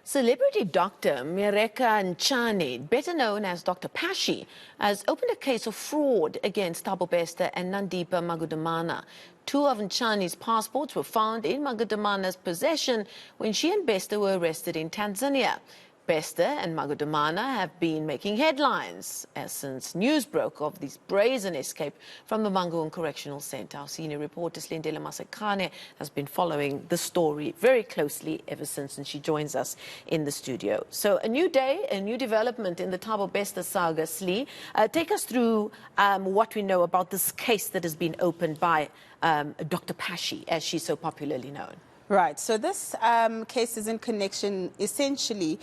Celebrity doctor Mireka Nchane, better known as Dr. Pashy, has opened a case of fraud against Thabo Bester and Nandipa Magudumana. Two of Nchane's passports were found in Magudumana's possession when she and Bester were arrested in Tanzania. Bester and Magudumana have been making headlines since news broke of this brazen escape from the Mangaung Correctional Centre. Our senior reporter Silindelo Masikane has been following the story very closely ever since, and she joins us in the studio. So a new day, a new development in the Thabo Bester saga. Slee, take us through what we know about this case that has been opened by Dr. Pashy, as she's so popularly known. Right, so this case is in connection essentially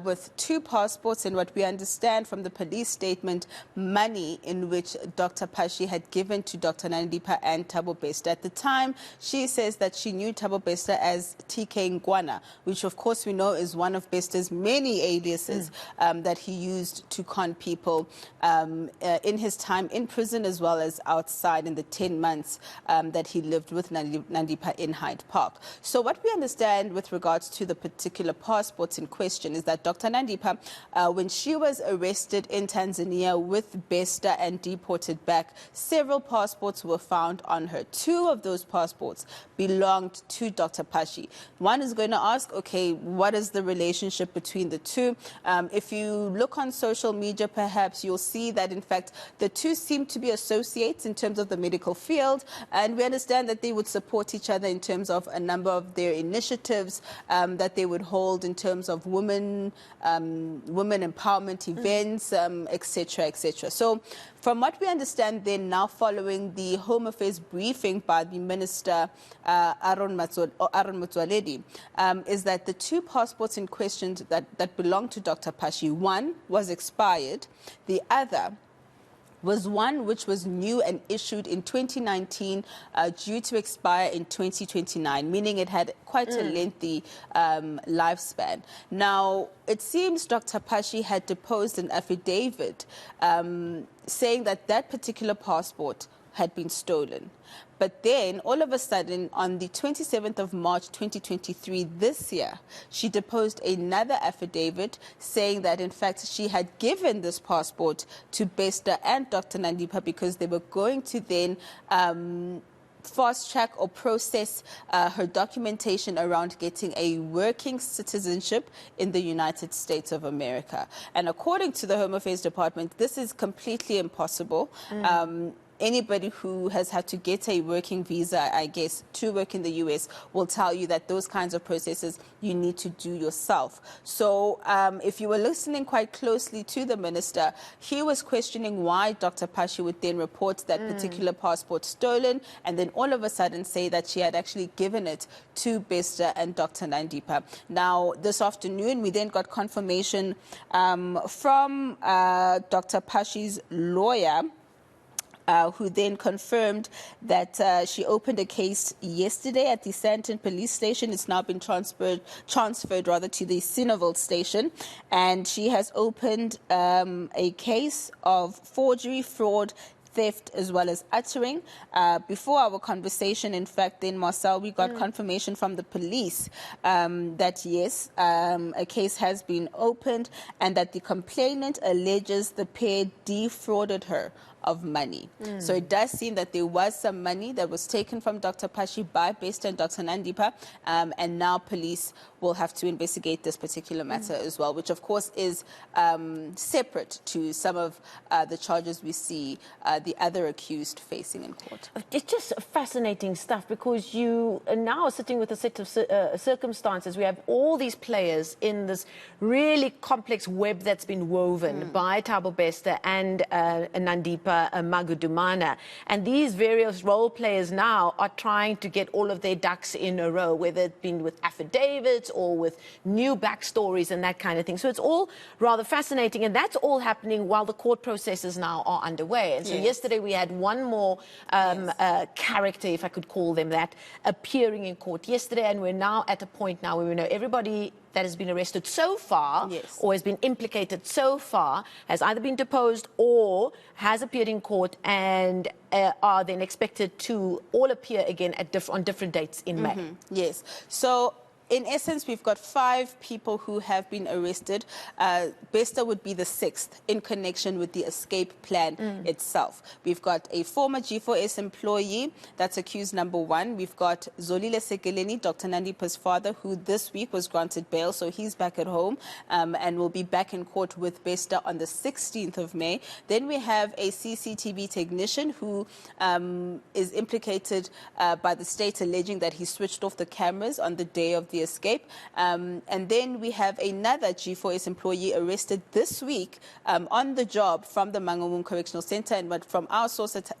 with two passports and what we understand from the police statement, money in which Dr. Pashy had given to Dr. Nandipa and Thabo Bester. At the time, she says that she knew Thabo Bester as TK Ngwana, which of course we know is one of Bester's many aliases that he used to con people in his time in prison as well as outside in the 10 months that he lived with Nandipa in Hyde Park. So what we understand with regards to the particular passports in question is that Dr. Nandipa, when she was arrested in Tanzania with Bester and deported back, several passports were found on her. Two of those passports belonged to Dr. Pashy. One is going to ask, okay, what is the relationship between the two? If you look on social media, perhaps you'll see that, in fact, the two seem to be associates in terms of the medical field, and we understand that they would support each other in terms of a number of their initiatives that they would hold in terms of women empowerment events, etc., etc. So from what we understand then, now following the Home Affairs briefing by the Minister Aaron Motsoaledi, is that the two passports in question that belong to Dr. Pashy, one was expired, the other was one which was new and issued in 2019, due to expire in 2029, meaning it had quite a lengthy lifespan. Now, it seems Dr. Pashy had deposed an affidavit saying that that particular passport had been stolen. But then, all of a sudden, on the 27th of March 2023, this year, she deposed another affidavit saying that, in fact, she had given this passport to Bester and Dr. Nandipa because they were going to then fast-track or process her documentation around getting a working citizenship in the United States of America. And according to the Home Affairs Department, this is completely impossible. Anybody who has had to get a working visa, I guess, to work in the U.S. will tell you that those kinds of processes you need to do yourself. So if you were listening quite closely to the minister, he was questioning why Dr. Pashy would then report that particular passport stolen and then all of a sudden say that she had actually given it to Bester and Dr. Nandipa. Now, this afternoon, we then got confirmation from Dr. Pashy's lawyer, who then confirmed that she opened a case yesterday at the Sandton police station. It's now been transferred rather to the Sinnerville station, and she has opened a case of forgery, fraud, theft, as well as uttering. Before our conversation, in fact, then Marcel, we got confirmation from the police that yes, a case has been opened and that the complainant alleges the pair defrauded her of money. So it does seem that there was some money that was taken from Dr. Pashy by Bester and Dr. Nandipa, and now police will have to investigate this particular matter as well, which of course is separate to some of the charges we see the other accused facing in court. It's just fascinating stuff because you are now sitting with a set of circumstances. We have all these players in this really complex web that's been woven by Thabo Bester and Nandipa Magudumana, and these various role players now are trying to get all of their ducks in a row, whether it's been with affidavits or with new backstories and that kind of thing. So it's all rather fascinating, and that's all happening while the court processes now are underway. And so yesterday we had one more character, if I could call them that, appearing in court yesterday, and we're now at a point now where we know everybody that has been arrested so far or has been implicated so far has either been deposed or has appeared in court and are then expected to all appear again at on different dates in May. Yes. So in essence, we've got 5 people who have been arrested. Bester would be the 6th in connection with the escape plan itself. We've got a former G4S employee, that's accused number 1. We've got Zolile Sekeleni, Dr. Nandipa's father, who this week was granted bail, so he's back at home and will be back in court with Bester on the 16th of May. Then we have a CCTV technician who is implicated by the state, alleging that he switched off the cameras on the day of the escape. And then we have another G4S employee arrested this week on the job from the Mangaung Correctional Center. And what from our sources,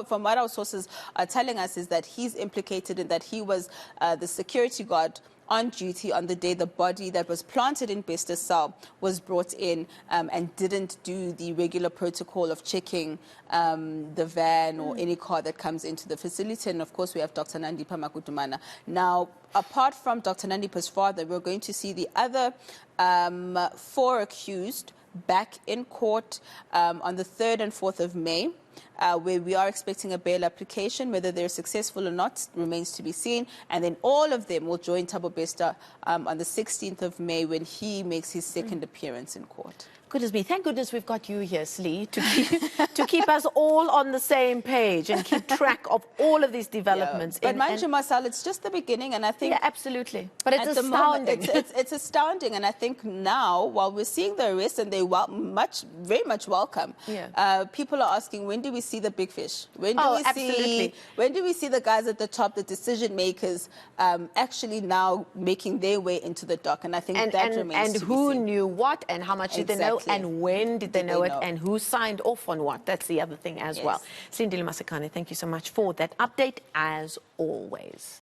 from what our sources are telling us is that he's implicated in that he was the security guard on duty on the day the body that was planted in Bester's cell was brought in, and didn't do the regular protocol of checking the van or any car that comes into the facility. And of course, we have Dr. Nandipa Magudumana. Now, apart from Dr. Nandipa's father, we're going to see the other 4 accused back in court on the 3rd and 4th of May. Where we are expecting a bail application. Whether they're successful or not remains to be seen. And then all of them will join Thabo Bester on the 16th of May when he makes his second appearance in court. Goodness me, thank goodness we've got you here, Slee, to keep us all on the same page and keep track of all of these developments. Yeah. But mind you, Marcel, it's just the beginning, and I think... Yeah, absolutely. But it's astounding. It's astounding, and I think now, while we're seeing the arrest, and they're very much welcome, people are asking, when do we see the big fish? When do we see the guys at the top, the decision makers, actually now making their way into the dock? And I think that remains to be seen. And who knew what, and how much did they know? And when did they know it, and who signed off on what? That's the other thing as well. Silindelo Masikane, thank you so much for that update, as always.